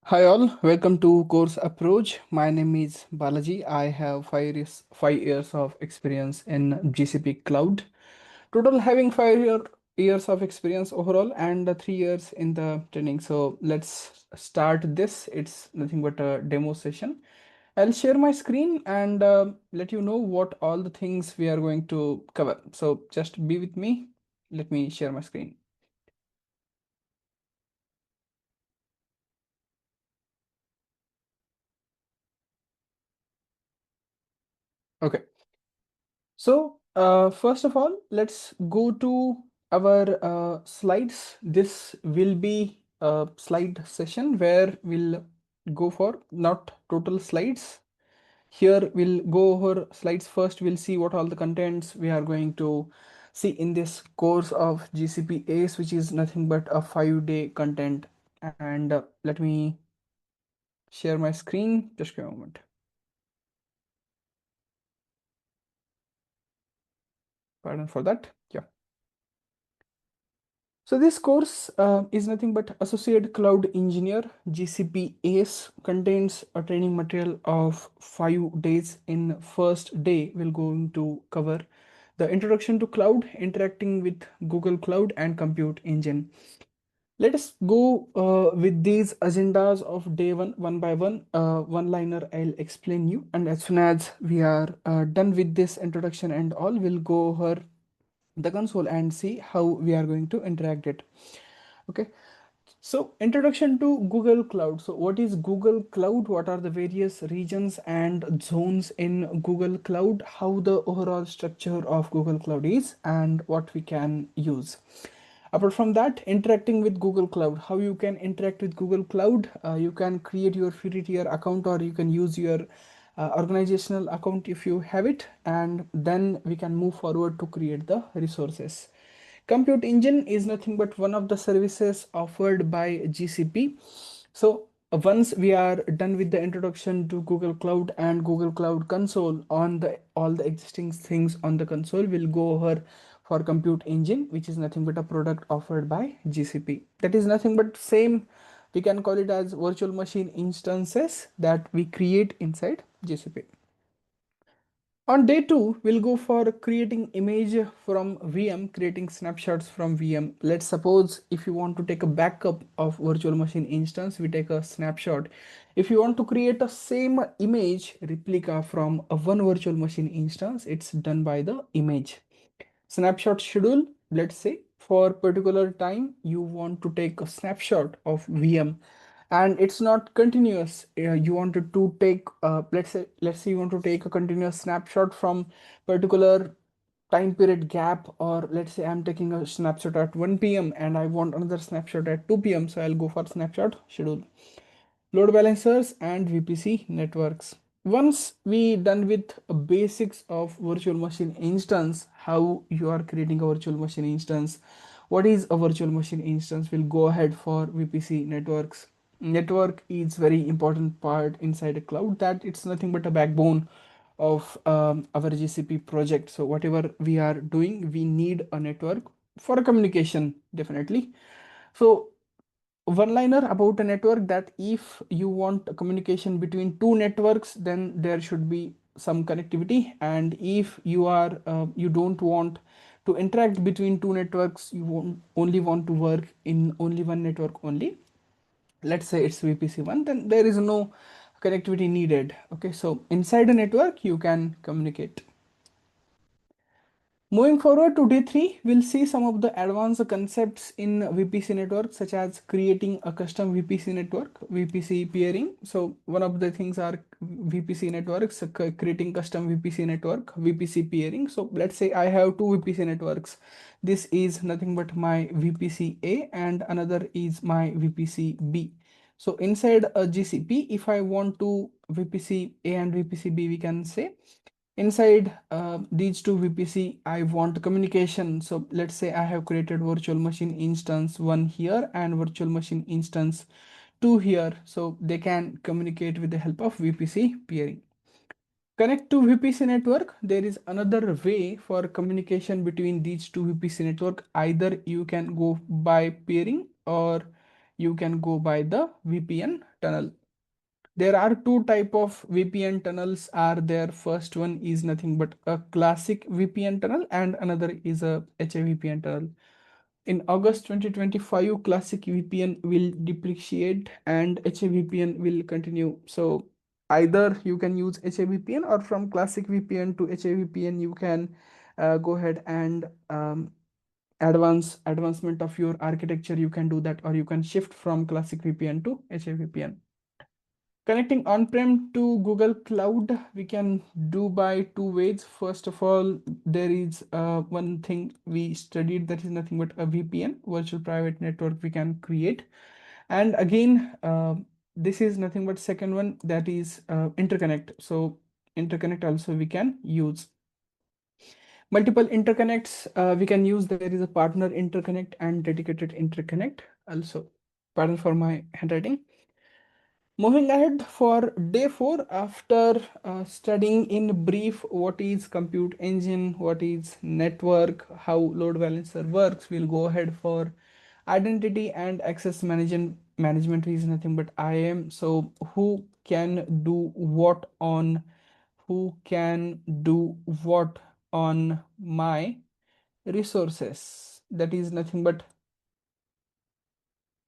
Hi all, welcome to Course Approach. My name is Balaji. I have 5 years of experience in GCP Cloud. Total having 5 years of experience overall and 3 years in the training. So let's start this. It's nothing but a demo session. I'll share my screen and let you know what all the things we are going to cover. So just be with me. Let me share my screen. Okay. So, first of all, let's go to our slides. This will be a slide session where we'll go for not total slides. Here we'll go over slides first. We'll see what all the contents we are going to see in this course of GCP ACE, which is nothing but a 5-day content. And let me share my screen. Just give me a moment. Pardon for that. Yeah. So this course is nothing but Associate Cloud Engineer GCP ACE contains a training material of 5 days. In first day, we're going to cover the introduction to cloud, interacting with Google Cloud and Compute Engine. Let us go with these agendas of day one by one. One-liner I'll explain you, and as soon as we are done with this introduction and all, we'll go over the console and see how we are going to interact it. Okay, so introduction to Google Cloud. So what is Google Cloud? What are the various regions and zones in Google Cloud? How the overall structure of Google Cloud is and what we can use. Apart from that, interacting with Google Cloud, how you can interact with Google Cloud. You can create your free tier account or you can use your organizational account if you have it, and then we can move forward to create the resources. Compute Engine is nothing but one of the services offered by GCP. So once we are done with the introduction to Google Cloud and Google Cloud Console on the all the existing things on the console, we'll go over for Compute Engine, which is nothing but a product offered by GCP. That is nothing but same. We can call it as virtual machine instances that we create inside GCP. On day two, we'll go for creating image from VM, creating snapshots from VM. Let's suppose if you want to take a backup of virtual machine instance, we take a snapshot. If you want to create a same image replica from a one virtual machine instance, it's done by the image. Snapshot schedule, let's say for particular time, you want to take a snapshot of VM and it's not continuous. You wanted to take let's say you want to take a continuous snapshot from particular time period gap, or let's say I'm taking a snapshot at 1 p.m. and I want another snapshot at 2 p.m., so I'll go for snapshot schedule. Load balancers and VPC networks. Once we done with basics of virtual machine instance, how you are creating a virtual machine instance, what is a virtual machine instance, we'll go ahead for VPC networks. Network is very important part inside a cloud, that it's nothing but a backbone of our GCP project. So whatever we are doing, we need a network for a communication, definitely. So one liner about a network, that if you want a communication between two networks, then there should be some connectivity, and if you are you don't want to interact between two networks, you only want to work in only one network only, let's say it's VPC1, then there is no connectivity needed. Okay, so inside a network you can communicate. Moving forward to day 3, we'll see some of the advanced concepts in VPC network, such as creating a custom VPC network, VPC peering. So one of the things are VPC networks, creating custom VPC network, VPC peering. So let's say I have two VPC networks. This is nothing but my VPC A and another is my VPC B. So inside a GCP, if I want to VPC A and VPC B, we can say inside these two VPC, I want communication. So let's say I have created virtual machine instance 1 here and virtual machine instance 2 here. So they can communicate with the help of VPC peering. Connect to VPC network. There is another way for communication between these two VPC network. Either you can go by peering, or you can go by the VPN tunnel. There are two type of VPN tunnels are there. First one is nothing but a classic VPN tunnel and another is a HAVPN tunnel. In August 2025, classic VPN will depreciate and HAVPN will continue. So either you can use HAVPN, or from classic VPN to HAVPN you can go ahead and advancement of your architecture, you can do that, or you can shift from classic VPN to HAVPN. Connecting on-prem to Google Cloud, we can do by two ways. First of all, there is one thing we studied, that is nothing but a VPN, virtual private network, we can create. And again, this is nothing but second one, that is interconnect. So interconnect also we can use. Multiple interconnects we can use. There is a partner interconnect and dedicated interconnect also. Pardon for my handwriting. Moving ahead for day 4, after studying in brief what is compute engine, what is network, how load balancer works, we'll go ahead for identity and access management. Management is nothing but IAM. So who can do what on, who can do what on my resources? That is nothing but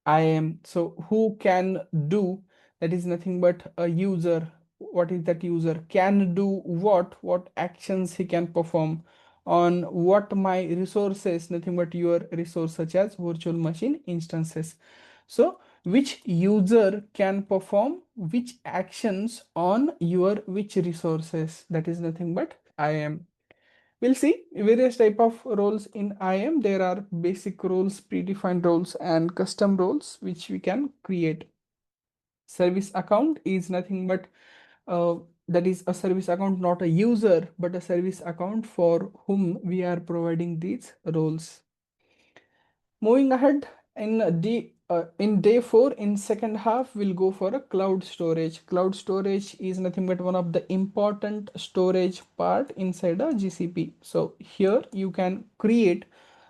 IAM. So who can do, that is nothing but a user. What is that user? Can do what actions he can perform on what my resources, nothing but your resource such as virtual machine instances. So which user can perform which actions on your which resources, that is nothing but IAM. We'll see various type of roles in IAM. There are basic roles, predefined roles, and custom roles which we can create. Service account is nothing but that is a service account, not a user, but a service account for whom we are providing these roles. Moving ahead, in day 4, in second half, we'll go for a cloud storage. Cloud storage is nothing but one of the important storage part inside a GCP. So here you can create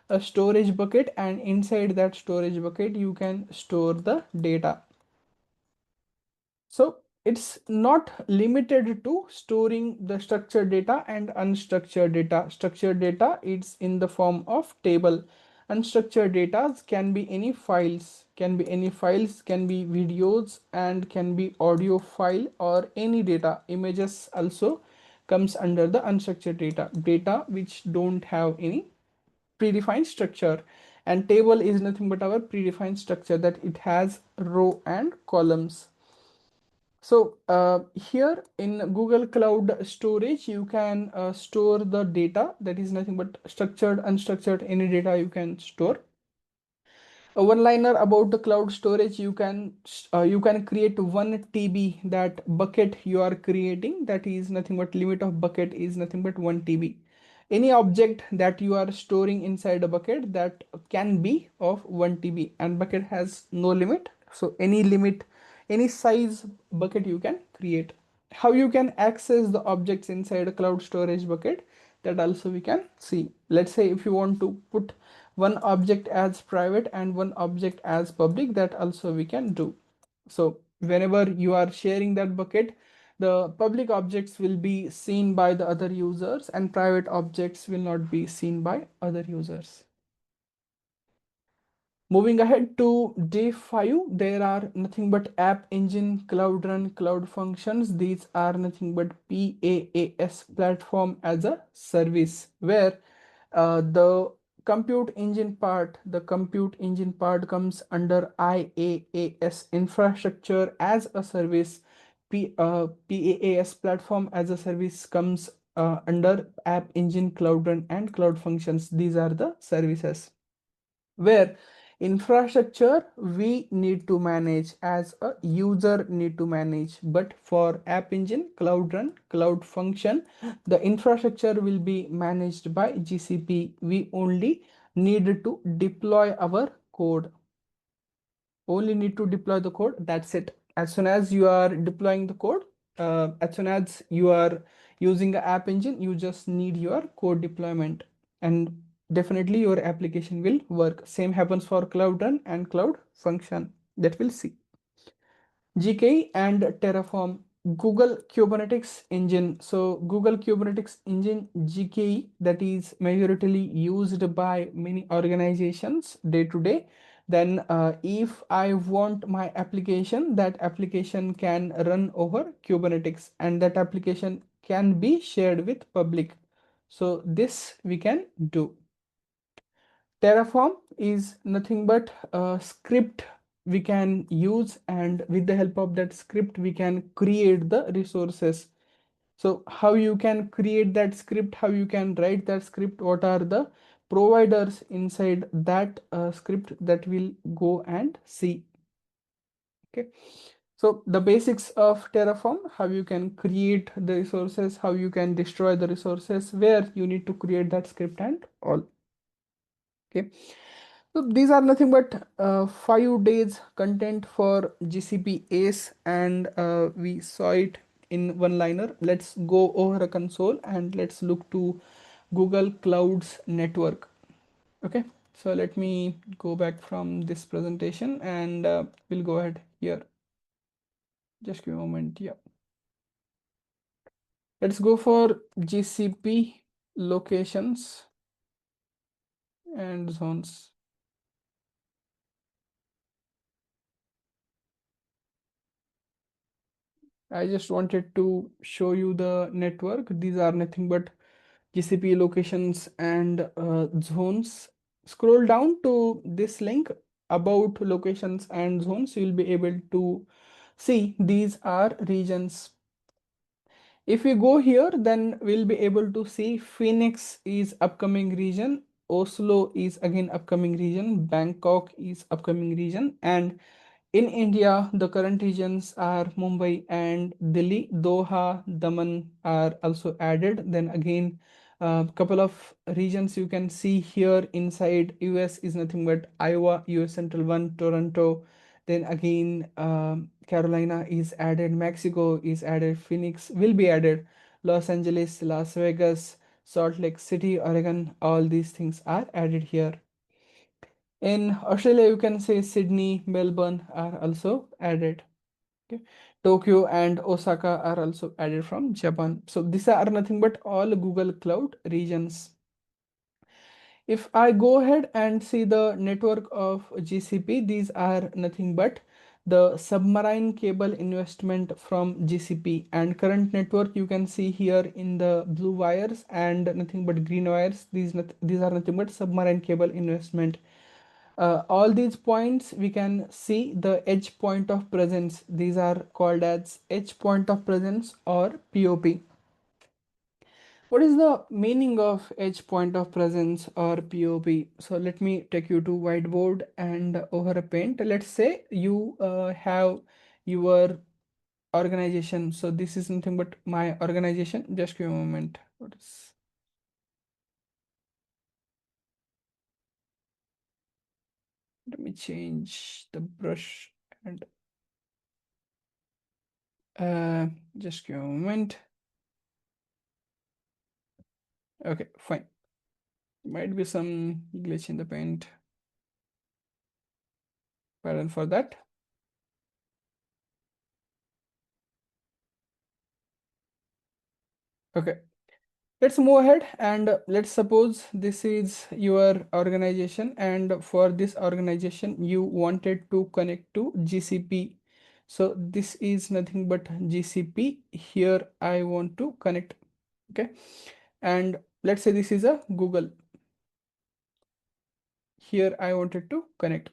a storage bucket, and inside that storage bucket you can store the data. So it's not limited to storing the structured data and unstructured data. Structured data, it's in the form of table. Unstructured data can be any files, can be videos, and can be audio file or any data. Images also comes under the unstructured data. Data which don't have any predefined structure. And table is nothing but our predefined structure, that it has row and columns. So here in Google Cloud Storage, you can store the data, that is nothing but structured, unstructured, any data you can store. A one liner about the cloud storage, you can create 1 TB. That bucket you are creating, that is nothing but limit of bucket is nothing but 1 TB. Any object that you are storing inside a bucket, that can be of 1 TB, and bucket has no limit. So any limit, any size bucket you can create. How you can access the objects inside a cloud storage bucket, that also we can see. Let's say if you want to put one object as private and one object as public, that also we can do. So whenever you are sharing that bucket, the public objects will be seen by the other users and private objects will not be seen by other users. Moving ahead to day 5, there are nothing but App Engine, Cloud Run, Cloud Functions. These are nothing but PaaS, platform as a service, where the compute engine part comes under IaaS, infrastructure as a service. PaaS, platform as a service, comes under App Engine, Cloud Run, and Cloud Functions. These are the services, where infrastructure we need to manage, as a user need to manage, but for App Engine, Cloud Run, Cloud Function, the infrastructure will be managed by GCP. We only need to deploy our code, only need to deploy the code, that's it. As soon as you are deploying the code, as soon as you are using the App Engine, you just need your code deployment, and definitely your application will work. Same happens for Cloud Run and Cloud Function. that we'll see. GKE and Terraform, Google Kubernetes Engine. So Google Kubernetes Engine GKE, that is majoritarily used by many organizations day to day. Then if I want my application, that application can run over Kubernetes and that application can be shared with public. So this we can do. Terraform is nothing but a script we can use, and with the help of that script we can create the resources. So how you can create that script, how you can write that script, what are the providers inside that script, that will go and see. Okay, so the basics of Terraform, how you can create the resources, how you can destroy the resources, where you need to create that script and all. Okay, so these are nothing but 5 days content for GCP ACE, and we saw it in one liner. Let's go over a console and let's look to Google Cloud's network. Okay, so let me go back from this presentation and we'll go ahead here. Just give me a moment. Yeah, let's go for GCP locations and zones. I just wanted to show you the network. These are nothing but GCP locations and zones. Scroll down to this link about locations and zones. You'll be able to see these are regions. If we go here, then we'll be able to see Phoenix is upcoming region, Oslo is again upcoming region, Bangkok is upcoming region, and in India, the current regions are Mumbai and Delhi. Doha, Daman are also added. Then again, a couple of regions you can see here inside US is nothing but Iowa, US Central 1, Toronto. Then again, Carolina is added, Mexico is added, Phoenix will be added, Los Angeles, Las Vegas, Salt Lake City, Oregon, all these things are added here. In Australia, you can say Sydney, Melbourne are also added. Okay. Tokyo and Osaka are also added from Japan. So these are nothing but all Google Cloud regions. If I go ahead and see the network of GCP, these are nothing but the submarine cable investment from GCP, and current network you can see here in the blue wires and nothing but green wires. These are nothing but submarine cable investment. All these points we can see the edge point of presence. These are called as edge point of presence or POP. What is the meaning of edge point of presence or POP? So let me take you to whiteboard and over a paint. Let's say you have your organization. So this is nothing but my organization. Just give me a moment. What is? Let me change the brush and uh, just give me a moment. Okay, fine. Might be some glitch in the paint. Pardon for that. Okay, let's move ahead and let's suppose this is your organization, and for this organization you wanted to connect to GCP. So this is nothing but GCP. Here I want to connect. Okay, and let's say this is a Google. Here I wanted to connect.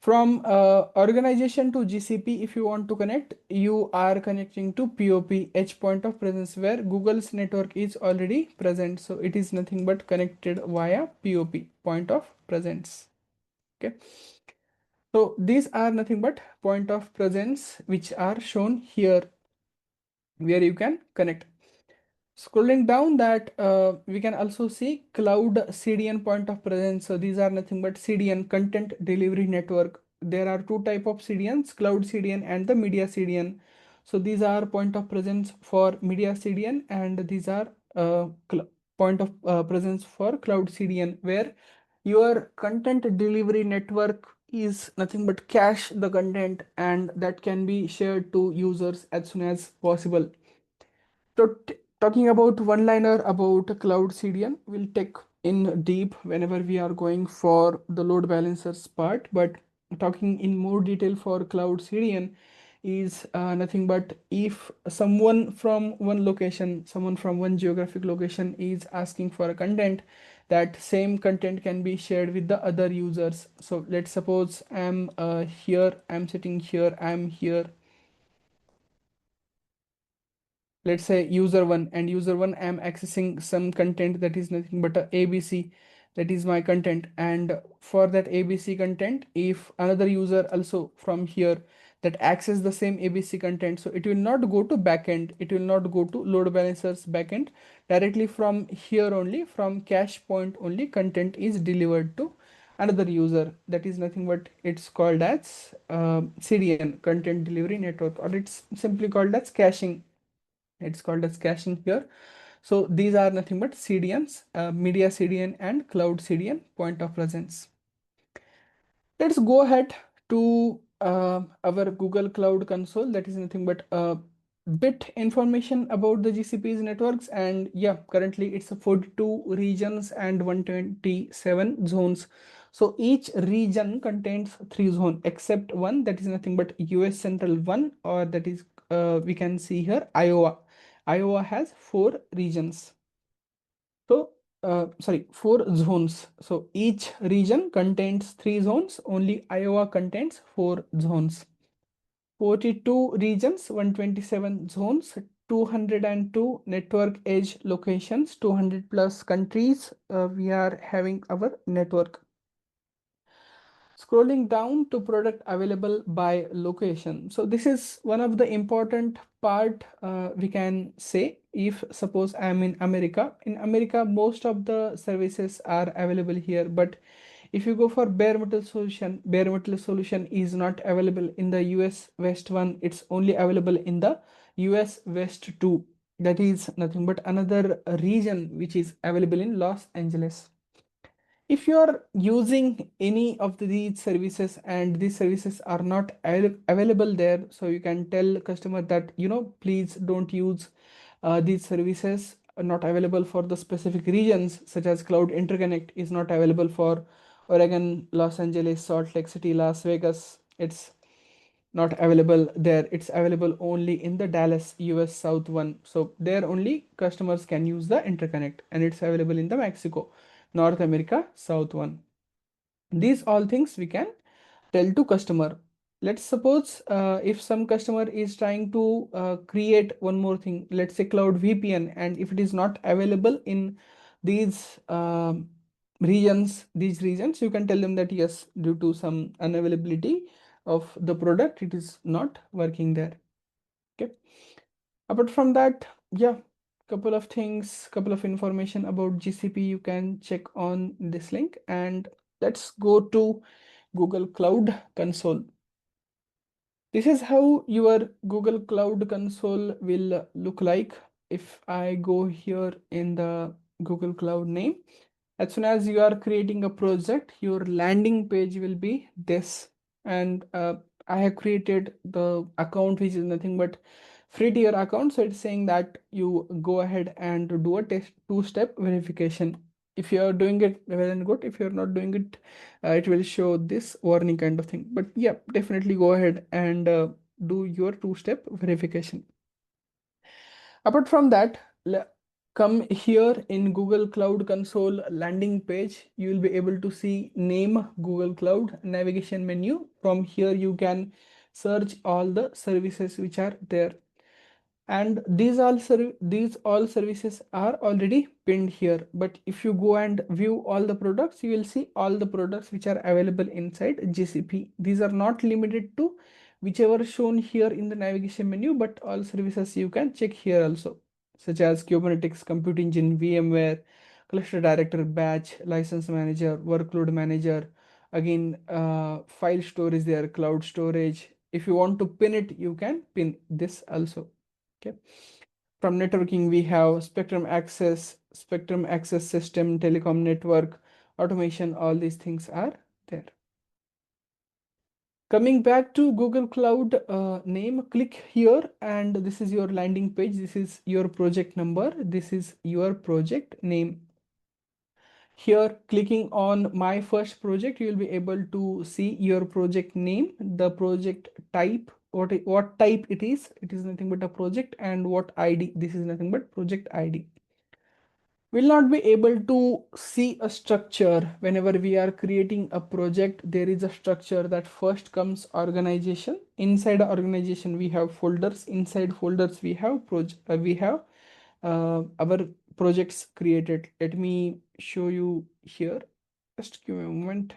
From organization to GCP, if you want to connect, you are connecting to POP, edge point of presence, where Google's network is already present. So it is nothing but connected via POP, point of presence. Okay. So these are nothing but point of presence which are shown here where you can connect. Scrolling down that, we can also see cloud CDN point of presence. So these are nothing but CDN, content delivery network. There are two type of CDNs, cloud CDN and the media CDN. So these are point of presence for media CDN, and these are point of presence for cloud CDN, where your content delivery network is nothing but cache the content, and that can be shared to users as soon as possible. So talking about one liner about cloud CDN, we'll take in deep whenever we are going for the load balancers part. But talking in more detail for cloud CDN is nothing but if someone from one location, someone from one geographic location is asking for a content, that same content can be shared with the other users. So let's suppose I'm here, I'm sitting here, I'm here, let's say user one, and user one I'm accessing some content that is nothing but a abc, that is my content. And for that abc content, if another user also from here that access the same abc content, so it will not go to backend, it will not go to load balancers backend. Directly from here only, from cache point only, content is delivered to another user. That is nothing but it's called as cdn, content delivery network, or it's simply called as caching. It's called as caching here. So these are nothing but CDNs, media CDN and cloud CDN, point of presence. Let's go ahead to our Google Cloud Console. That is nothing but a bit information about the GCP's networks. And yeah, currently it's a 42 regions and 127 zones. So each region contains 3 zones, except one, that is nothing but US Central 1, or that is we can see here Iowa. Iowa has 4 regions. So, sorry, 4 zones. So each region contains 3 zones. Only Iowa contains 4 zones. 42 regions, 127 zones, 202 network edge locations, 200 plus countries. We are having our network. Scrolling down to product available by location. So this is one of the important part, we can say. If suppose I'm in America, most of the services are available here. But if you go for bare metal solution is not available in the US West 1. It's only available in the US West 2. That is nothing but another region which is available in Los Angeles. If you are using any of these services and these services are not available there, so you can tell customer that, please don't use these services are not available for the specific regions, such as cloud interconnect is not available for Oregon, Los Angeles, Salt Lake City, Las Vegas. It's not available there. It's available only in the Dallas US South 1. So there only customers can use the interconnect, and it's available in the Mexico North America South 1. These all things we can tell to customer. Let's suppose if some customer is trying to create one more thing, let's say cloud VPN, and if it is not available in these regions, you can tell them that yes, due to some unavailability of the product, it is not working there. Okay. Apart from that, yeah, couple of things, couple of information about GCP you can check on this link. And let's go to Google Cloud Console. This is how your Google Cloud Console will look like. If I go here in the Google Cloud name, as soon as you are creating a project, your landing page will be this. And I have created the account, which is nothing but free tier account. So it's saying that you go ahead and do a two-step verification. If you are doing it, well and good. If you're not doing it, it will show this warning kind of thing. But yeah, definitely go ahead and do your two-step verification. Apart from that, come here in Google Cloud Console landing page. You will be able to see name Google Cloud, navigation menu. From here, you can search all the services which are there. And these all services are already pinned here. But if you go and view all the products, you will see all the products which are available inside GCP. These are not limited to whichever shown here in the navigation menu, but all services you can check here also, such as Kubernetes, Compute Engine, VMware, Cluster Director, Batch, License Manager, Workload Manager. Again, file storage there, cloud storage. If you want to pin it, you can pin this also. Okay. From networking, we have Spectrum Access System, telecom network, automation, all these things are there. Coming back to Google Cloud name, click here and this is your landing page. This is your project number. This is your project name. Here, clicking on my first project, you will be able to see your project name, the project type, what type it is. It is nothing but a project, and what ID. This is nothing but project ID. We'll not be able to see a structure whenever we are creating a project. There is a structure that first comes organization. Inside organization, we have folders. Inside folders, we have our projects created. Let me show you here. Just give me a moment.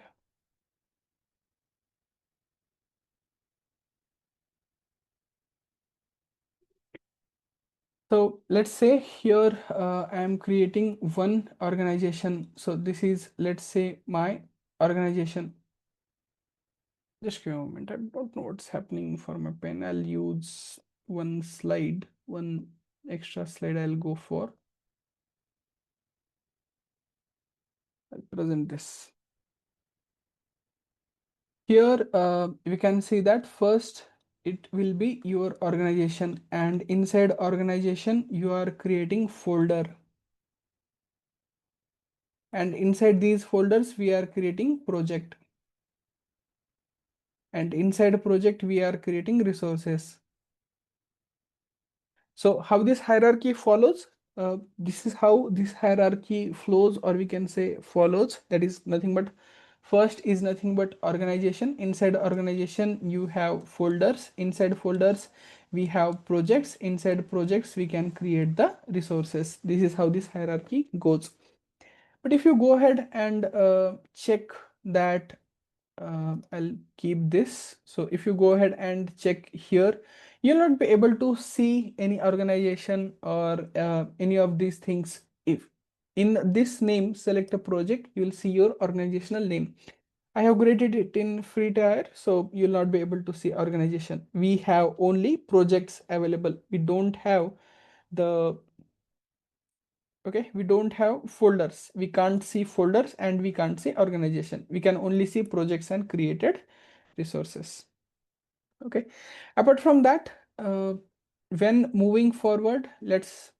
So let's say here I am creating one organization. So this is, let's say, my organization. Just give me a moment. I don't know what's happening for my pen. I'll use one slide, one extra slide I'll go for. I'll present this. Here we can see that first it will be your organization, and inside organization you are creating folder, and inside these folders we are creating project, and inside project we are creating resources. So how this hierarchy follows, this is how this hierarchy flows, or we can say follows. That is nothing but first is nothing but organization. Inside organization you have folders. Inside folders we have projects. Inside projects we can create the resources. This is how this hierarchy goes. But if you go ahead and check that, I'll keep this. So if you go ahead and check here, you'll not be able to see any organization or any of these things. If in this name, select a project, you'll see your organizational name. I have graded it in free tier, so you'll not be able to see organization. We have only projects available. We don't have the okay, we don't have folders. We can't see folders and we can't see organization. We can only see projects and created resources. Okay, apart from that, when moving forward, let's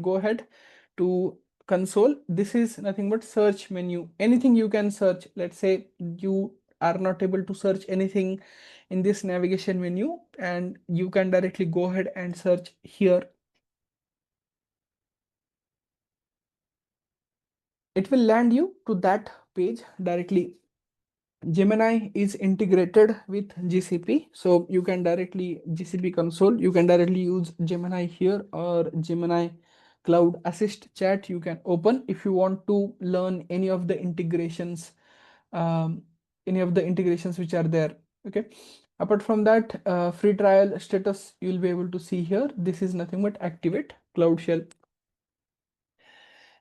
go ahead to console. This is nothing but search menu. Anything you can search. Let's say you are not able to search anything in this navigation menu, and you can directly go ahead and search here. It will land you to that page directly. Gemini is integrated with GCP, so you can directly GCP console. You can directly use Gemini here, or Gemini Cloud Assist chat you can open if you want to learn any of the integrations, um, which are there. Okay. Apart from that, free trial status you'll be able to see here. This is nothing but activate Cloud Shell.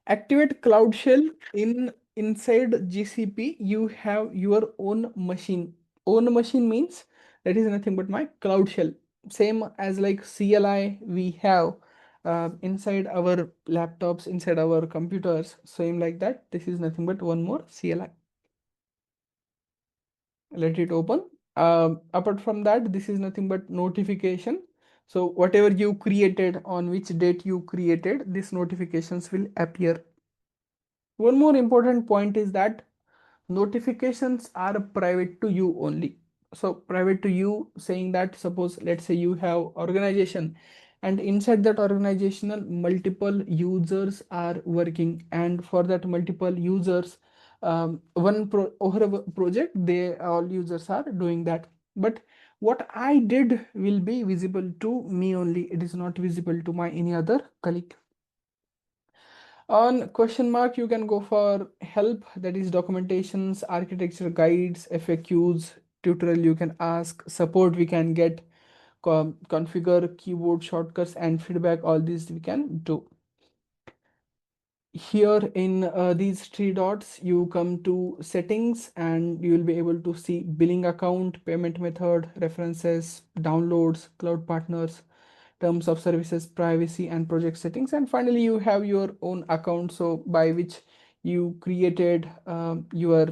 Activate Cloud Shell inside GCP. You have your own machine. Own machine means that is nothing but my Cloud Shell. Same as like CLI we have inside our laptops, inside our computers. Same like that. This is nothing but one more CLI. Let it open. Apart from that, this is nothing but notification. So whatever you created, on which date you created, these notifications will appear. One more important point is that notifications are private to you only. So private to you, saying that, suppose let's say you have organization, and inside that organizational multiple users are working, and for that multiple users, over a project, they all users are doing that. But what I did will be visible to me only. It is not visible to my any other colleague. On question mark, you can go for help, that is documentations, architecture guides, FAQs, tutorial you can ask, support we can get, configure keyboard shortcuts and feedback, all these we can do. Here in these three dots, you come to settings and you will be able to see billing account, payment method, references, downloads, cloud partners, terms of services, privacy and project settings, and finally you have your own account, so by which you created your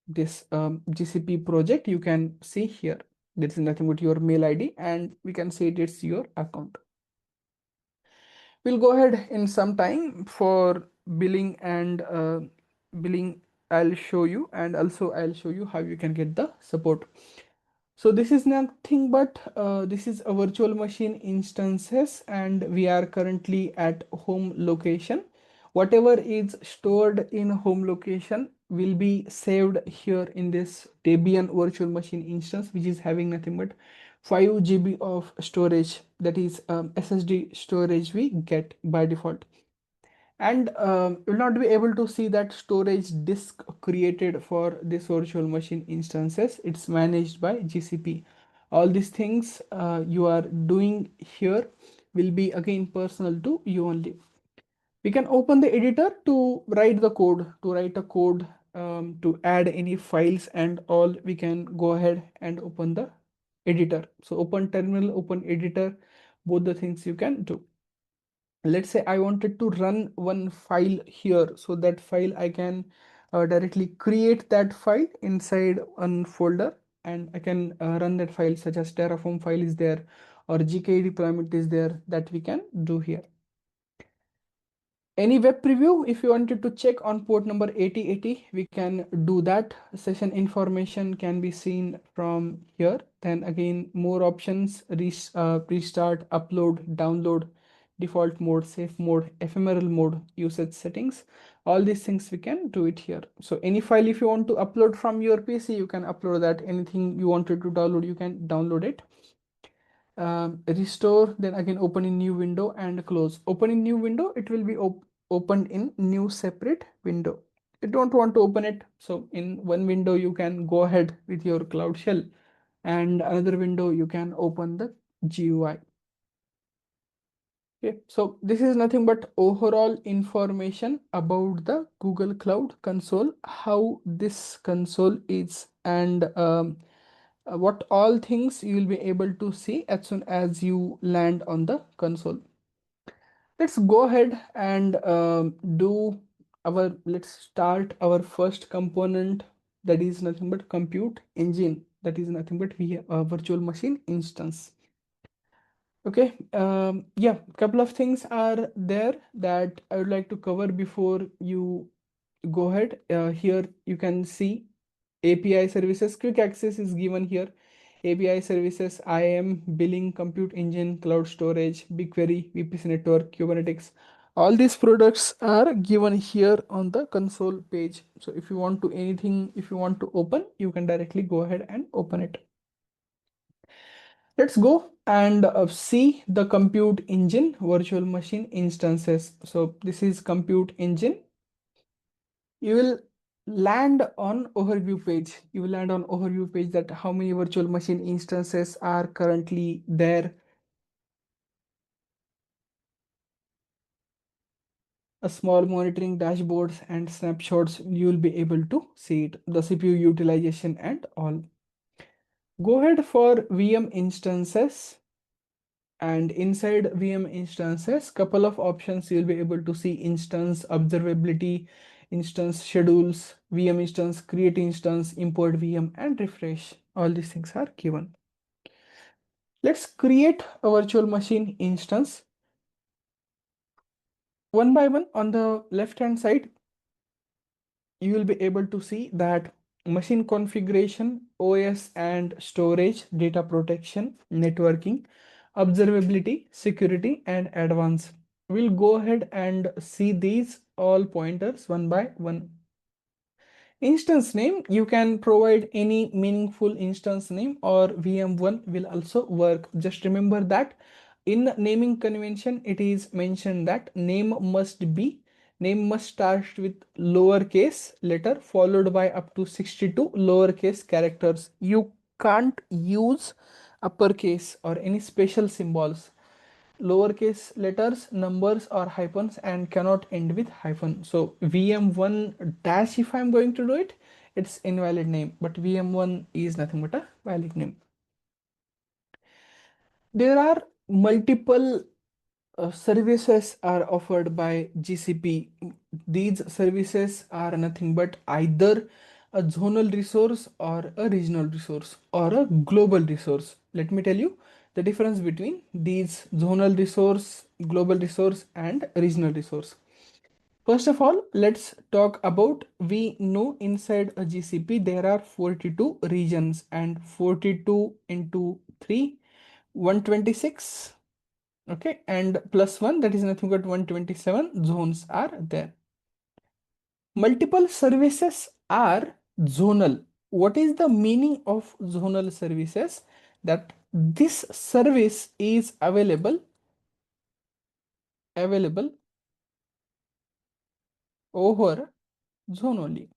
this GCP project, you can see here. This is nothing but your mail ID, and we can say it's your account. We'll go ahead in some time for billing and billing. I'll show you, and also I'll show you how you can get the support. So this is nothing but this is a virtual machine instances, and we are currently at home location. Whatever is stored in home location will be saved here in this Debian virtual machine instance, which is having nothing but 5 GB of storage, that is SSD storage we get by default. And you'll not be able to see that storage disk created for this virtual machine instances. It's managed by GCP. All these things you are doing here will be again personal to you only. We can open the editor to write the code, to write a code, to add any files and all. We can go ahead and open the editor. So open terminal, open editor, both the things you can do. Let's say I wanted to run one file here, so that file I can directly create that file inside one folder, and I can run that file, such as Terraform file is there or GKE deployment is there, that we can do here. Any web preview, if you wanted to check on port number 8080, we can do that. Session information can be seen from here. Then again, more options, restart, upload, download, default mode, safe mode, ephemeral mode, usage settings. All these things we can do it here. So any file, if you want to upload from your PC, you can upload that. Anything you wanted to download, you can download it. Restore, then again open in new window and close. Open in new window, it will be opened in new separate window. You don't want to open it, so in one window you can go ahead with your Cloud Shell, and another window you can open the GUI. Okay, so this is nothing but overall information about the Google Cloud Console, how this console is, and what all things you will be able to see as soon as you land on the console. Let's go ahead and let's start our first component, that is nothing but compute engine, that is nothing but virtual machine instance. Okay, yeah, couple of things are there that I would like to cover before you go ahead. Here you can see API services, quick access is given here. API services, IAM, billing, compute engine, cloud storage, BigQuery, VPC network, Kubernetes. All these products are given here on the console page. So if you want to anything, if you want to open, you can directly go ahead and open it. Let's go and see the compute engine virtual machine instances. So this is compute engine. You will land on overview page. You will land on overview page that how many virtual machine instances are currently there. A small monitoring dashboards and snapshots, you will be able to see it, the CPU utilization and all. Go ahead for VM instances, and inside VM instances, couple of options you'll be able to see: instance observability, instance schedules, VM instance, create instance, import VM, and refresh. All these things are given. Let's create a virtual machine instance. One by one, on the left hand side, you will be able to see that machine configuration, OS and storage, data protection, networking, observability, security, and advanced. We'll go ahead and see these all pointers one by one. Instance name, you can provide any meaningful instance name, or VM1 will also work. Just remember that in naming convention, it is mentioned that name must start with lowercase letter followed by up to 62 lowercase characters. You can't use uppercase or any special symbols. Lowercase letters, numbers, or hyphens, and cannot end with hyphen. So VM1 dash, if I'm going to do it, it's invalid name, but VM1 is nothing but a valid name. There are multiple services are offered by GCP. These services are nothing but either a zonal resource or a regional resource or a global resource. Let me tell you the difference between these zonal resource, global resource and regional resource. First of all, let's talk about, we know inside a GCP there are 42 regions and 42 into 3, 126. Okay, and plus 1, that is nothing but 127 zones are there. Multiple services are zonal. What is the meaning of zonal services? That this service is available over zone only.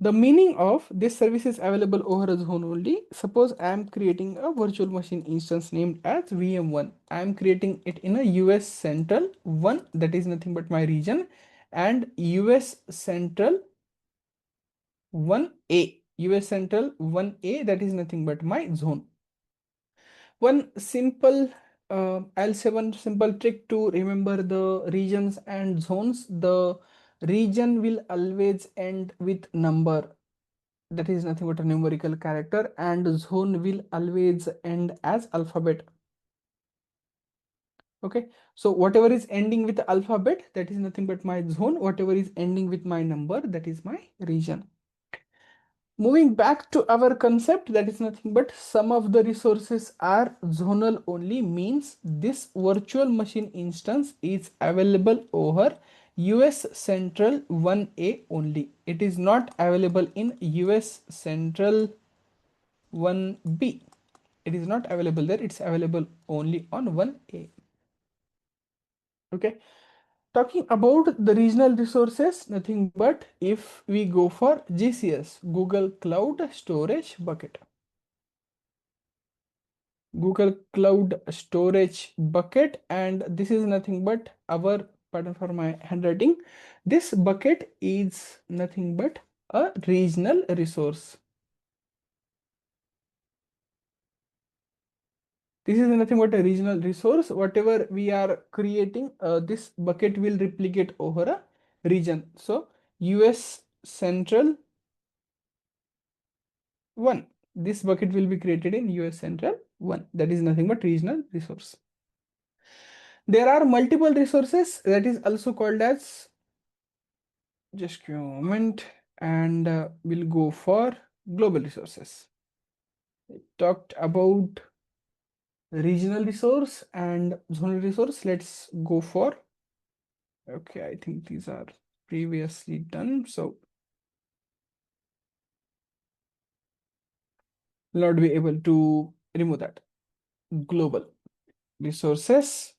The meaning of this service is available over a zone only. Suppose I am creating a virtual machine instance named as VM1. I am creating it in a US Central 1, that is nothing but my region, and US Central 1A. US Central 1A, that is nothing but my zone. One simple, I'll say one simple trick to remember the regions and zones. The region will always end with number, that is nothing but a numerical character, and zone will always end as alphabet. Okay, so whatever is ending with alphabet, that is nothing but my zone. Whatever is ending with my number, that is my region. Moving back to our concept, that is nothing but some of the resources are zonal only, means this virtual machine instance is available over US Central 1A only. It is not available in US Central 1B. It is not available there. It's available only on 1A. Okay. Talking about the regional resources, nothing but if we go for GCS, Google Cloud Storage Bucket. Google Cloud Storage Bucket, and this is nothing but our, pardon for my handwriting, this bucket is nothing but a regional resource. This is nothing but a regional resource. Whatever we are creating, this bucket will replicate over a region. So US Central 1, this bucket will be created in US Central 1. That is nothing but regional resource. There are multiple resources, that is also called as, just give me a moment, and we'll go for global resources. I talked about regional resource and zonal resource. Let's go for, okay, I think these are previously done, so will not be able to remove that. Global resources.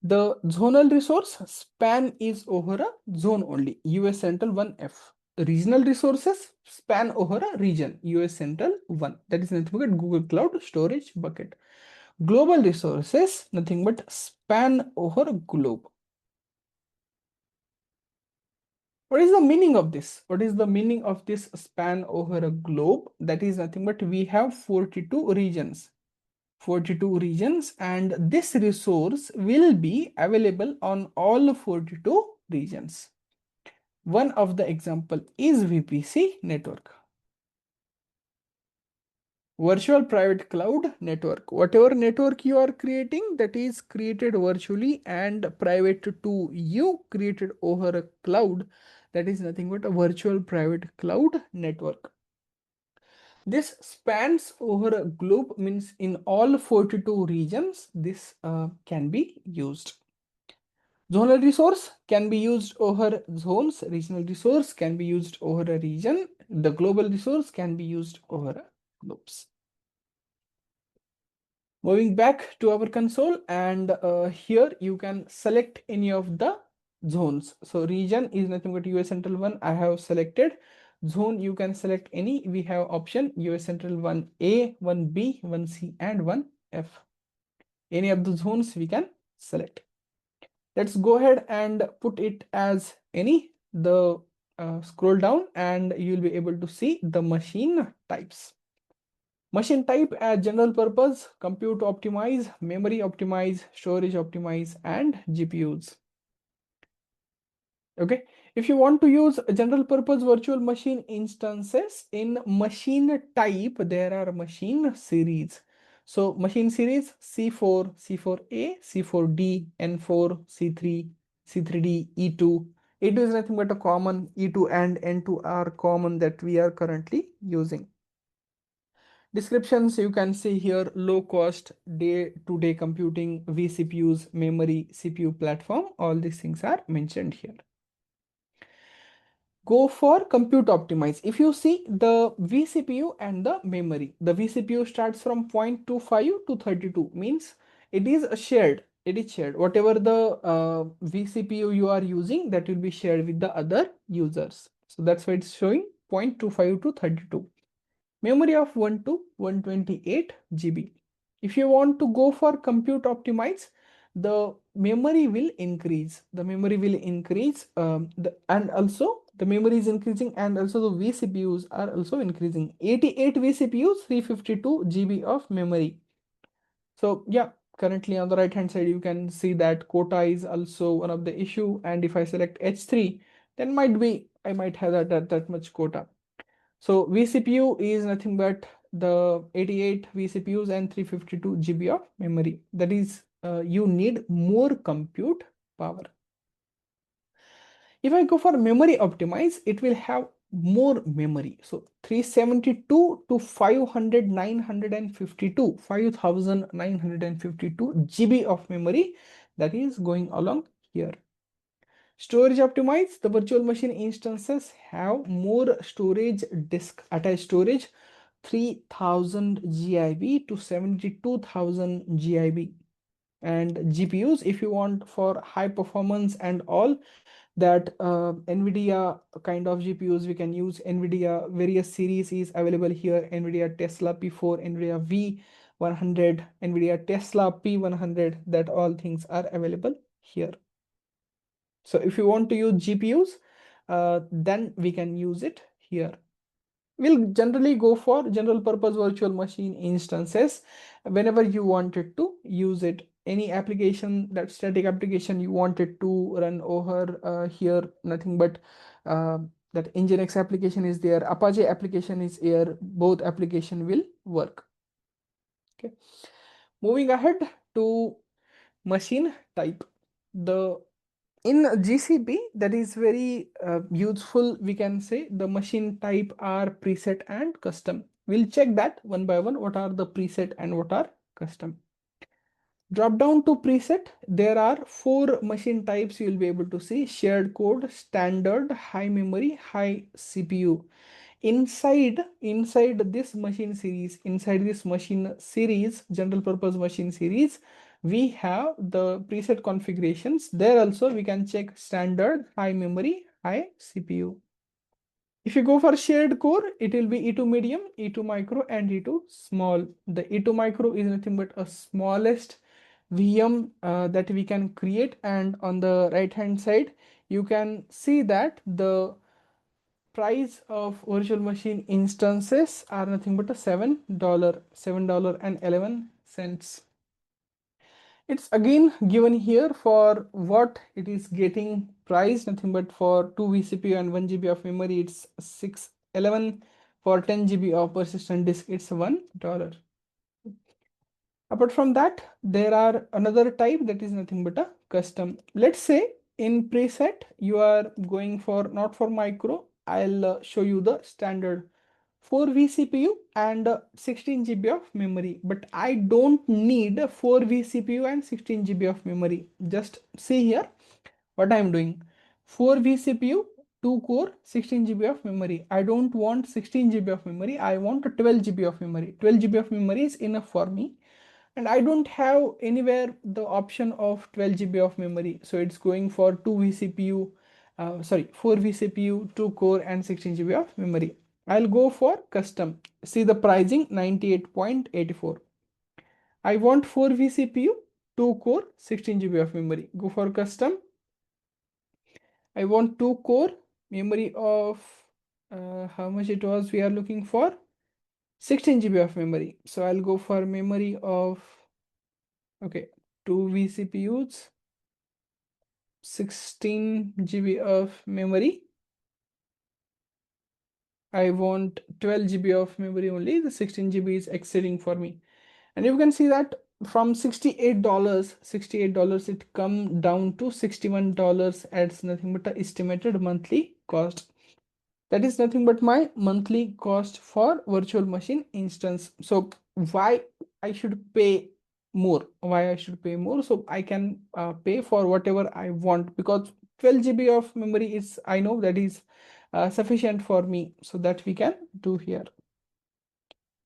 The zonal resource span is over a zone only, US Central 1F. Regional resources span over a region, US Central 1. That is nothing but Google Cloud Storage Bucket. Global resources, nothing but span over a globe. What is the meaning of this? What is the meaning of this span over a globe? That is nothing but we have 42 regions. 42 regions, and this resource will be available on all 42 regions. One of the example is VPC network. Virtual private cloud network. Whatever network you are creating, that is created virtually and private to you, created over a cloud. That is nothing but a virtual private cloud network. This spans over a globe, means in all 42 regions, this can be used. Zonal resource can be used over zones, regional resource can be used over a region, the global resource can be used over globes. Moving back to our console, and here you can select any of the zones. So region is nothing but US Central 1, I have selected. Zone, you can select any, we have option US Central 1A, 1B, 1C and 1F. Any of the zones we can select. Let's go ahead and put it as any, the scroll down and you'll be able to see the machine types. Machine type as general purpose, compute optimize, memory optimize, storage optimize, and GPUs. Okay, if you want to use general purpose virtual machine instances in machine type, there are machine series. So machine series C4, C4A, C4D, N4, C3, C3D, E2. E2 is nothing but a common, E2 and N2 are common that we are currently using. Descriptions you can see here: low cost, day-to-day computing, vCPUs, memory, CPU platform, all these things are mentioned here. Go for compute optimize. If you see the vCPU and the memory, the vCPU starts from 0.25 to 32, means it is a shared. It is shared. Whatever the vCPU you are using, that will be shared with the other users. So that's why it's showing 0.25 to 32. Memory of 1 to 128 GB. If you want to go for compute optimize, the memory will increase. The memory will increase, and also the memory is increasing, and also the vCPUs are also increasing. 88 vCPUs, 352 GB of memory. So yeah, currently on the right hand side, you can see that quota is also one of the issue. And if I select H3, then I might have that much quota. So vCPU is nothing but the 88 vCPUs and 352 GB of memory. That is, you need more compute power. If I go for memory optimize, it will have more memory. So 372 to 500, 952, 5952 GB of memory that is going along here. Storage optimized, the virtual machine instances have more storage disk attached storage, 3000 GB to 72,000 GB. And GPUs, if you want for high performance and all that, NVIDIA kind of GPUs, we can use NVIDIA various series is available here: NVIDIA Tesla P4, NVIDIA V100, NVIDIA Tesla P100, that all things are available here. So if you want to use GPUs, then we can use it here. We'll generally go for general purpose virtual machine instances whenever you wanted to use it. Any application, that static application you wanted to run over here, nothing but that Nginx application is there, Apache application is here, both application will work. Okay, moving ahead to machine type. The in GCP, that is very useful, we can say the machine type are preset and custom. We'll check that one by one, what are the preset and what are custom. Drop down to preset, there are 4 machine types you will be able to see: shared code, standard, high memory, high CPU. Inside this machine series, general purpose machine series, we have the preset configurations. There also we can check standard, high memory, high CPU. If you go for shared core, it will be E2 medium, E2 micro, and E2 small. The E2 micro is nothing but a smallest VM that we can create, and on the right hand side you can see that the price of virtual machine instances are nothing but a $7.11. It's again given here for what it is getting priced, nothing but for 2 vCPU and 1 GB of memory, it's 611. For 10 GB of persistent disk, it's $1. Apart from that, there are another type that is nothing but a custom. Let's say in preset, you are going for not for micro. I'll show you the standard 4 vCPU and 16 GB of memory. But I don't need 4 vCPU and 16 GB of memory. Just see here what I'm doing. 4 vCPU, 2 core, 16 GB of memory. I don't want 16 GB of memory. I want 12 GB of memory. 12 GB of memory is enough for me, and I don't have anywhere the option of 12 GB of memory, so it's going for 2 vCPU, 4 vCPU, 2 core, and 16 GB of memory. I'll go for custom. See the pricing, 98.84. I want 4 vCPU, 2 core, 16 GB of memory. Go for custom. I want 2 core, memory of how much it was we are looking for, 16 GB of memory. So I'll go for memory of, okay, 2 vCPUs, 16 GB of memory. I want 12 GB of memory only. The 16 GB is exceeding for me. And you can see that from $68, it come down to $61 adds nothing but the estimated monthly cost. That is nothing but my monthly cost for virtual machine instance. So why I should pay more? Why I should pay more? So I can pay for whatever I want, because 12 GB of memory is, I know that is sufficient for me. So that we can do here.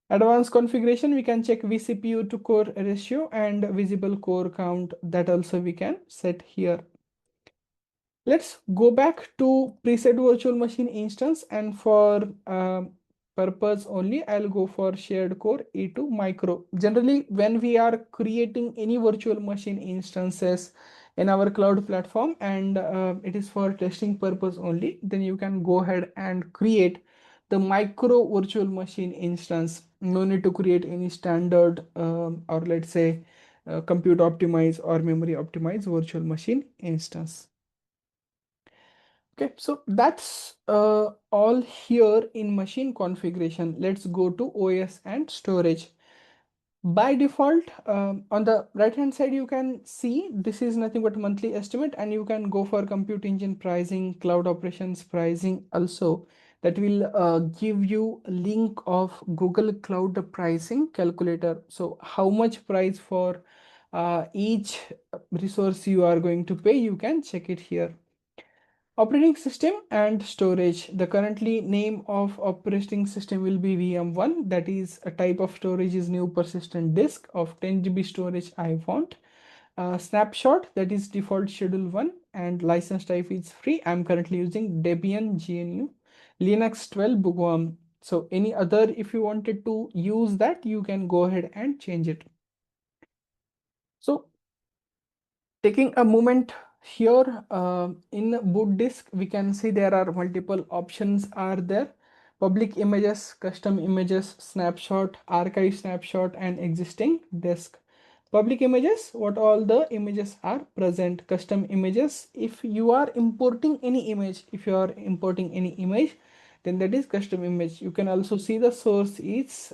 Advanced configuration, we can check vCPU to core ratio and visible core count. That also we can set here. Let's go back to preset virtual machine instance, and for purpose only, I'll go for shared core E2 micro. Generally, when we are creating any virtual machine instances in our cloud platform, and it is for testing purpose only, then you can go ahead and create the micro virtual machine instance. No need to create any standard or let's say compute optimize or memory optimize virtual machine instance. Okay, so that's all here in machine configuration. Let's go to OS and storage. By default, on the right hand side, you can see this is nothing but monthly estimate, and you can go for compute engine pricing, cloud operations pricing also. That will give you a link of Google Cloud pricing calculator. So how much price for each resource you are going to pay, you can check it here. Operating system and storage. The currently name of operating system will be VM1. That is a type of storage is new persistent disk of 10 GB storage I want. Snapshot, that is default schedule 1, and license type is free. I'm currently using Debian GNU. Linux 12 bookworm. So any other, if you wanted to use that, you can go ahead and change it. So taking a moment here, in boot disk, we can see there are multiple options are there. Public images, custom images, snapshot, archive snapshot, and existing disk. Public images, what all the images are present. Custom images, if you are importing any image, then that is custom image. You can also see the source is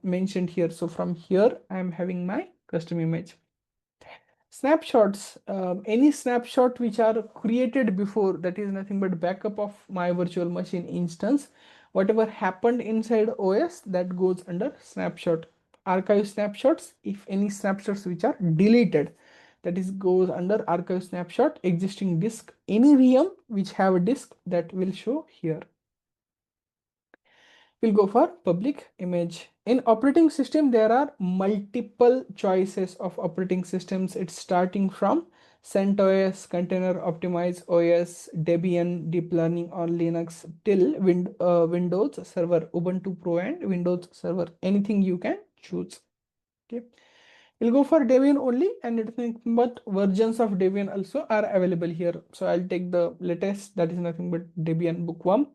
mentioned here. So from here, I am having my custom image. Snapshots, any snapshot which are created before, that is nothing but backup of my virtual machine instance. Whatever happened inside OS, that goes under snapshot. Archive snapshots, if any snapshots which are deleted, that is goes under archive snapshot. Existing disk, any VM which have a disk, that will show here. We'll go for public image. In operating system, there are multiple choices of operating systems. It's starting from CentOS, Container Optimize OS, Debian, Deep Learning on Linux, till Windows Server, Ubuntu Pro and Windows Server. Anything you can choose. Okay. We'll go for Debian only, and it's nothing but versions of Debian also are available here. So I'll take the latest, that is nothing but Debian Bookworm.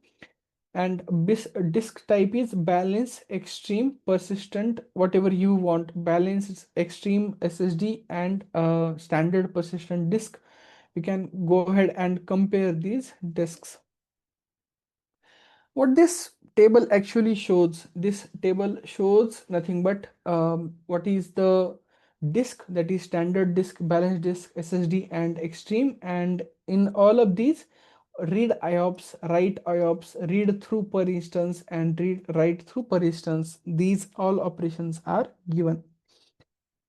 And disk type is balance, extreme, persistent, whatever you want. Balance is extreme SSD and standard persistent disk. We can go ahead and compare these disks. What this table actually shows, this table shows nothing but what is the disk, that is standard disk, balance disk, SSD and extreme. And in all of these, read IOPS, write IOPS, read through per instance, and read write through per instance, these all operations are given.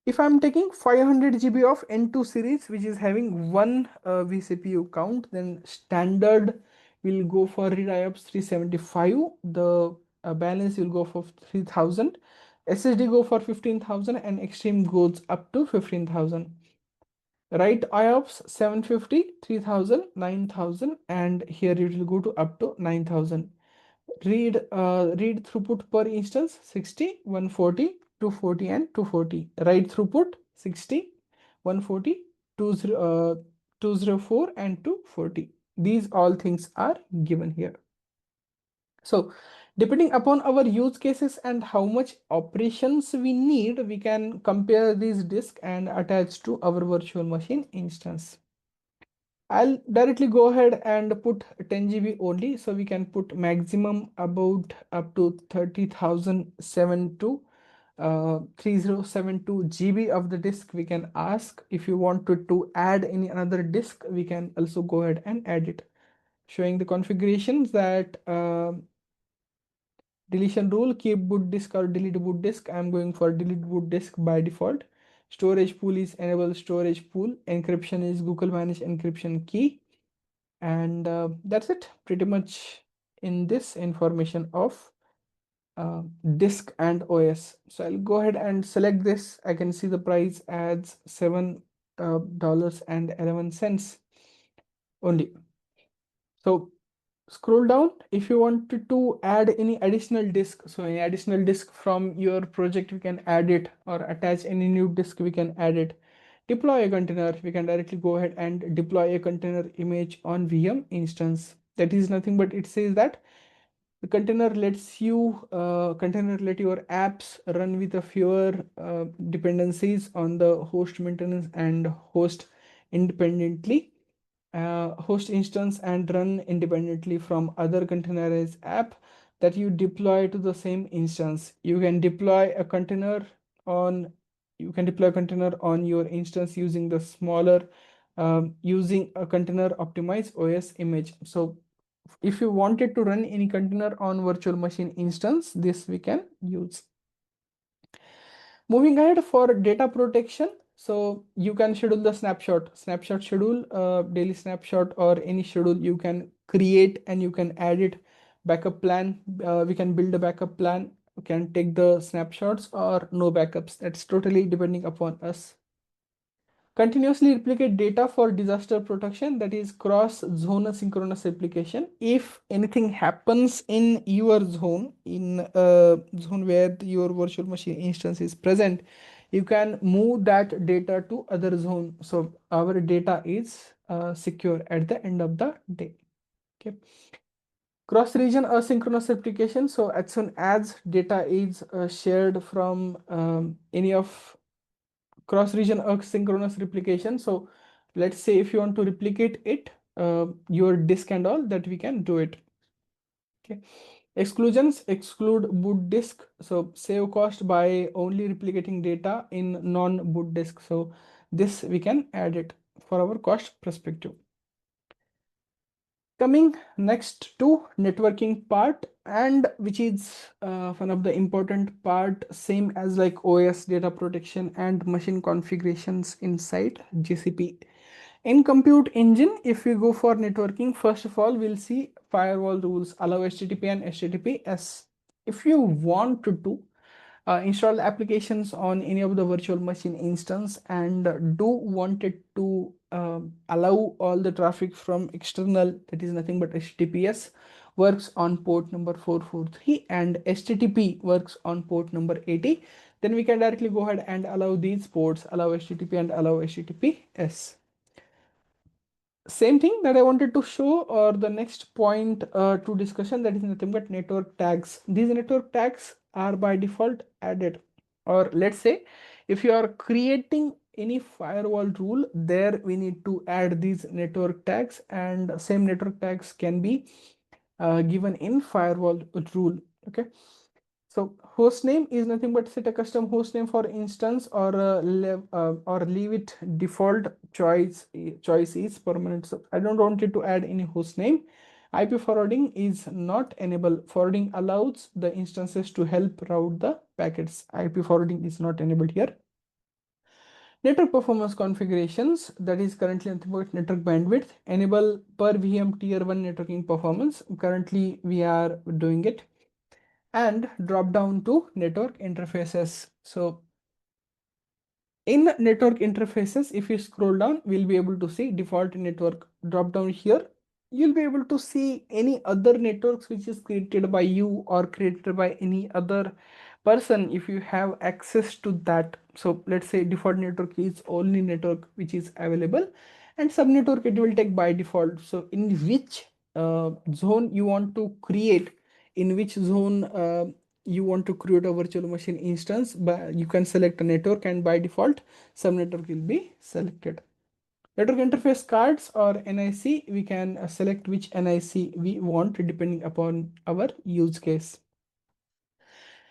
If I'm taking 500 GB of N2 series, which is having one vCPU count, then standard will go for read IOPS 375. The balance will go for 3000. SSD go for 15,000, and extreme goes up to 15,000. Write IOPS 750, 3000, 9000, and here it will go to up to 9000. Read throughput per instance 60, 140, 240, and 240. Write throughput 60, 140, 204, and 240. These all things are given here. So depending upon our use cases and how much operations we need, we can compare these disk and attach to our virtual machine instance. I'll directly go ahead and put 10 GB only. So we can put maximum about up to 3072 GB of the disk we can ask. If you wanted to add any another disk, we can also go ahead and add it. Showing the configurations that deletion rule, keep boot disk or delete boot disk. I'm going for delete boot disk by default. Storage pool is enable storage pool. Encryption is Google managed encryption key. And that's it pretty much in this information of disk and OS. So I'll go ahead and select this. I can see the price as $7.11 only. So scroll down. If you wanted to add any additional disk, so any additional disk from your project, we can add it, or attach any new disk, we can add it. Deploy a container, we can directly go ahead and deploy a container image on VM instance. That is nothing but it says that the container lets you container let your apps run with a fewer dependencies on the host maintenance and host independently, host instance, and run independently from other containerized app that you deploy to the same instance. You can deploy a container on your instance using the smaller using a container optimized OS image. So if you wanted to run any container on virtual machine instance, this we can use. Moving ahead, for data protection, so you can schedule the snapshot schedule, daily snapshot, or any schedule you can create and you can add it. Backup plan, we can build a backup plan. We can take the snapshots or no backups. That's totally depending upon us. Continuously replicate data for disaster protection, that is cross zone synchronous replication. If anything happens in your zone, in a zone where your virtual machine instance is present, you can move that data to other zone, so our data is secure at the end of the day. Okay. Cross region asynchronous replication, so as soon as data is shared from any of cross region asynchronous replication, so let's say if you want to replicate it, your disk and all, that we can do it. Okay. Exclusions, exclude boot disk, so save cost by only replicating data in non-boot disk, so this we can add it for our cost perspective. Coming next to networking part, and which is one of the important part, same as like OS data protection and machine configurations inside GCP. In compute engine, if we go for networking, first of all, we'll see firewall rules, allow HTTP and HTTPS. If you want to install applications on any of the virtual machine instance and do wanted to allow all the traffic from external, that is nothing but HTTPS works on port number 443 and HTTP works on port number 80, then we can directly go ahead and allow these ports, allow HTTP and allow HTTPS. Same thing that I wanted to show, or the next point to discussion, that is nothing but network tags. These network tags are by default added, or let's say if you are creating any firewall rule, there we need to add these network tags, and same network tags can be given in firewall rule. Okay. So host name is nothing but set a custom host name for instance, or leave it default. Choice is permanent. So I don't want it to add any host name. IP forwarding is not enabled. Forwarding allows the instances to help route the packets. IP forwarding is not enabled here. Network performance configurations, that is currently nothing but network bandwidth. Enable per VM tier 1 networking performance. Currently we are doing it. And drop down to network interfaces. So in network interfaces, if you scroll down, we'll be able to see default network. Drop down here, you'll be able to see any other networks which is created by you or created by any other person if you have access to that. So let's say default network is only network which is available, and sub network it will take by default. So in which zone you want to create, in which zone you want to create a virtual machine instance, but you can select a network, and by default sub network will be selected. Network interface cards or NIC, we can select which NIC we want depending upon our use case.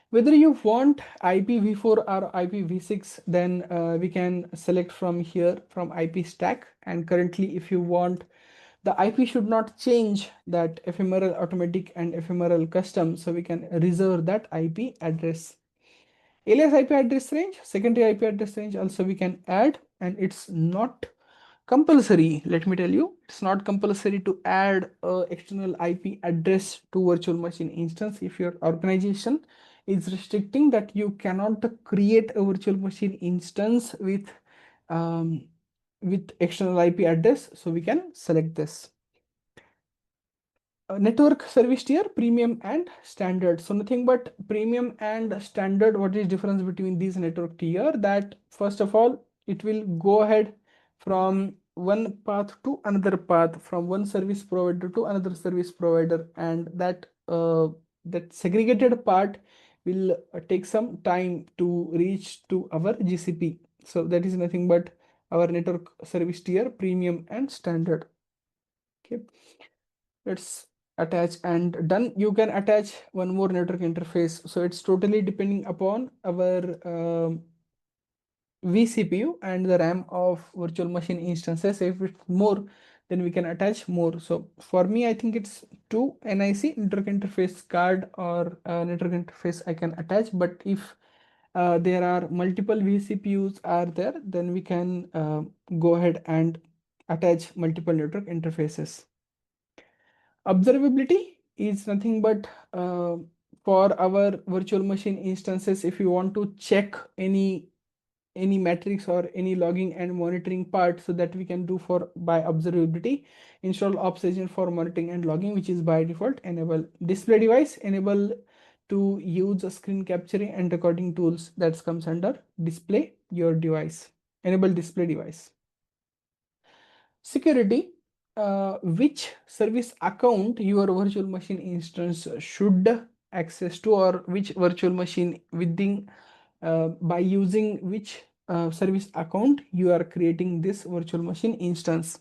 Whether you want IPv4 or IPv6, then we can select from here from IP stack. And currently, if you want, the IP should not change that ephemeral automatic and ephemeral custom. So we can reserve that IP address. Alias IP address range, secondary IP address range also we can add, and it's not compulsory. Let me tell you, it's not compulsory to add a external IP address to virtual machine instance. If your organization is restricting that you cannot create a virtual machine instance um, with external IP address, so we can select this. Network service tier, premium and standard. So nothing but premium and standard. What is difference between these network tier? That first of all, it will go ahead from one path to another path, from one service provider to another service provider, and that segregated part will take some time to reach to our GCP. So that is nothing but our network service tier, premium and standard. Okay, let's attach and done. You can attach one more network interface, so it's totally depending upon our vCPU and the RAM of virtual machine instances. If it's more, then we can attach more. So for me, I think it's two NIC network interface card or network interface I can attach. But if there are multiple vCPUs are there, then we can go ahead and attach multiple network interfaces. Observability is nothing but for our virtual machine instances, if you want to check any metrics or any logging and monitoring part, so that we can do for by observability. Install ops agent for monitoring and logging, which is by default enable. Display device, enable to use screen capturing and recording tools. That comes under display your device, enable display device. Security, which service account your virtual machine instance should access to, or which virtual machine within by using which service account you are creating this virtual machine instance.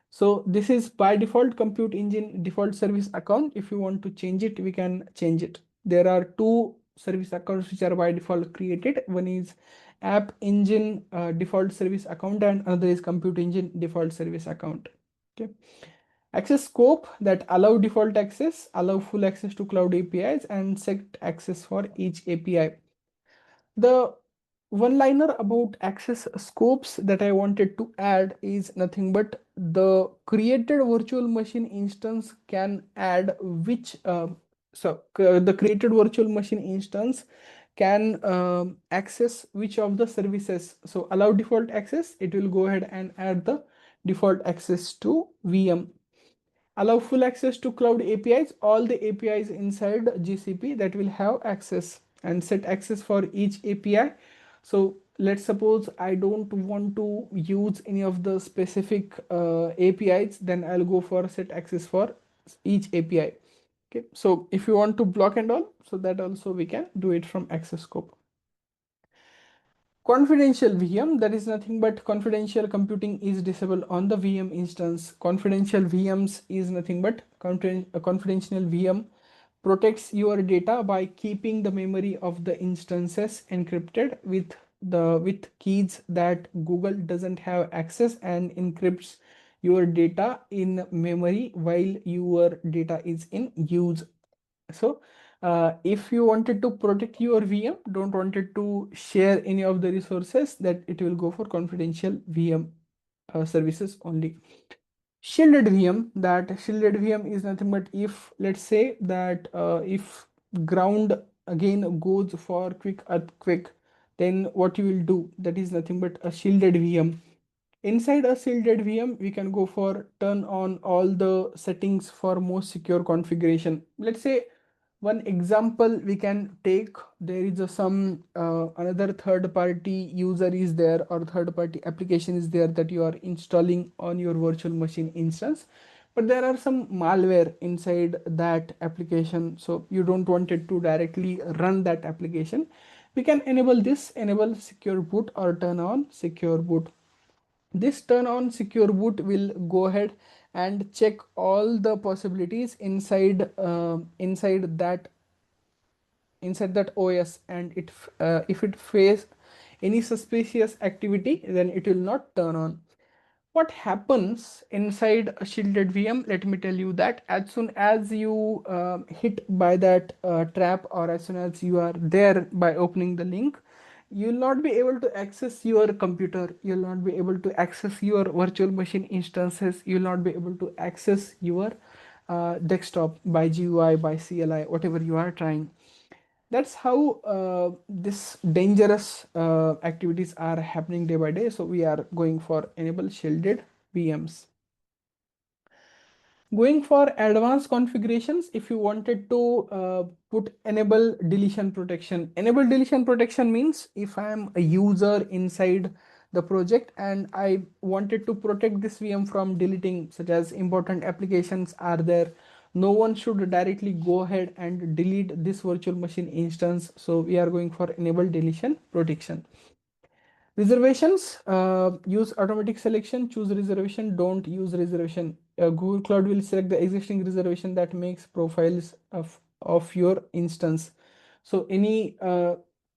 So this is by default compute engine default service account. If you want to change it, we can change it. There are two service accounts which are by default created. One is app engine default service account, and another is compute engine default service account. Okay. Access scope, that allow default access, allow full access to cloud APIs, and set access for each API. The one liner about access scopes that I wanted to add is nothing but the created virtual machine instance can add which the created virtual machine instance can access which of the services. So allow default access, it will go ahead and add the default access to VM. Allow full access to cloud APIs, all the APIs inside GCP that will have access, and set access for each API. So let's suppose I don't want to use any of the specific APIs, then I'll go for set access for each API. Okay, so if you want to block and all, so that also we can do it from access scope. Confidential VM, that is nothing but confidential computing is disabled on the VM instance. Confidential VMs is nothing but a confidential VM protects your data by keeping the memory of the instances encrypted with keys that Google doesn't have access, and encrypts your data in memory while your data is in use. So if you wanted to protect your VM, don't wanted to share any of the resources, that it will go for confidential VM services only. Shielded VM, that shielded VM is nothing but if let's say that if ground again goes for quick earthquake, then what you will do, that is nothing but a shielded VM. Inside a shielded VM, we can go for turn on all the settings for most secure configuration. Let's say one example we can take, there is some another third party user is there, or third party application is there that you are installing on your virtual machine instance, but there are some malware inside that application, so you don't want it to directly run that application. We can enable this, enable secure boot or turn on secure boot. This turn on secure boot will go ahead and check all the possibilities inside that OS, and if it face any suspicious activity, then it will not turn on. What happens inside a shielded VM? Let me tell you that as soon as you hit by that trap, or as soon as you are there by opening the link, you'll not be able to access your computer, you'll not be able to access your virtual machine instances, you'll not be able to access your desktop by GUI, by CLI, whatever you are trying. That's how this dangerous activities are happening day by day. So we are going for enable shielded VMs. Going for advanced configurations, if you wanted to put enable deletion protection. Enable deletion protection means if I am a user inside the project and I wanted to protect this VM from deleting, such as important applications are there, no one should directly go ahead and delete this virtual machine instance. So we are going for enable deletion protection. Reservations, use automatic selection, choose reservation, don't use reservation. Google Cloud will select the existing reservation that makes profiles of your instance. So any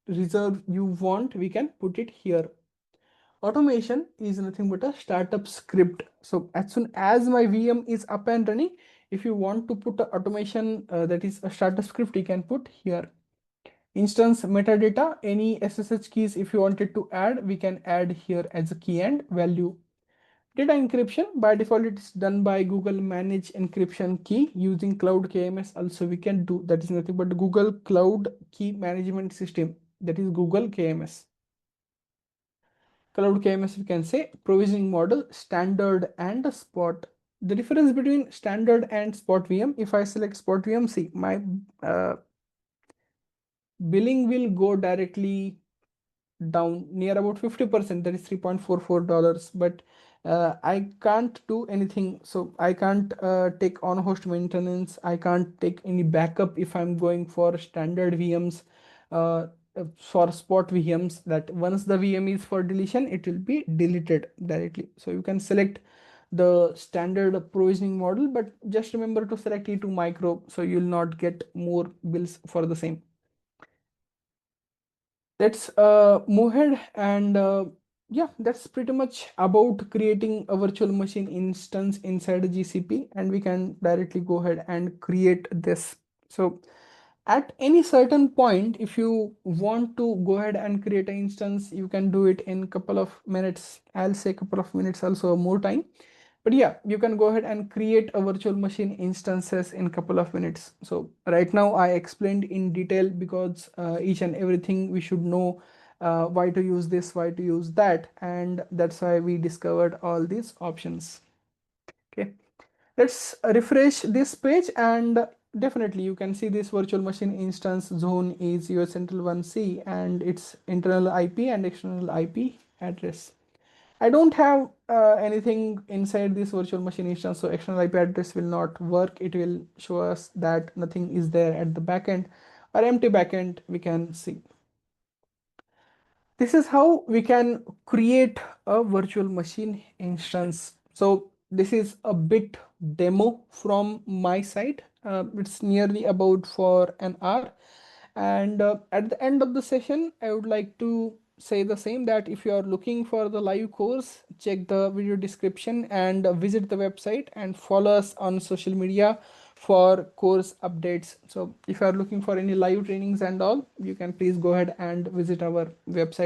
reserve you want, we can put it here. Automation is nothing but a startup script. So as soon as my VM is up and running, if you want to put a automation that is a startup script, you can put here. Instance metadata, any SSH keys if you wanted to add, we can add here as a key and value. Data encryption, by default it's done by Google Manage Encryption Key using Cloud KMS. Also we can do, that is nothing but Google Cloud Key Management System, that is Google KMS. Cloud KMS, we can say provisioning model, standard and spot. The difference between standard and spot VM, if I select spot VM, see my billing will go directly down near about 50%, that is $3.44, but I can't do anything. So I can't take on host maintenance, I can't take any backup if I'm going for standard VMs. For spot VMs, that once the VM is for deletion, it will be deleted directly. So you can select the standard provisioning model, but just remember to select E2 micro, so you'll not get more bills for the same. Let's move ahead, and yeah, that's pretty much about creating a virtual machine instance inside a GCP, and we can directly go ahead and create this. So at any certain point, if you want to go ahead and create an instance, you can do it in couple of minutes. I'll say couple of minutes, also more time. But yeah, you can go ahead and create a virtual machine instances in couple of minutes. So right now I explained in detail because each and everything we should know, why to use this, why to use that, and that's why we discovered all these options. Okay, let's refresh this page, and definitely you can see this virtual machine instance zone is your central 1C and its internal IP and external IP address. I don't have anything inside this virtual machine instance, so external IP address will not work. It will show us that nothing is there at the backend, or empty backend we can see. This is how we can create a virtual machine instance. So this is a bit demo from my side. It's nearly about for an hour. And at the end of the session, I would like to say the same, that if you are looking for the live course, check the video description and visit the website and follow us on social media for course updates. So if you are looking for any live trainings and all, you can please go ahead and visit our website.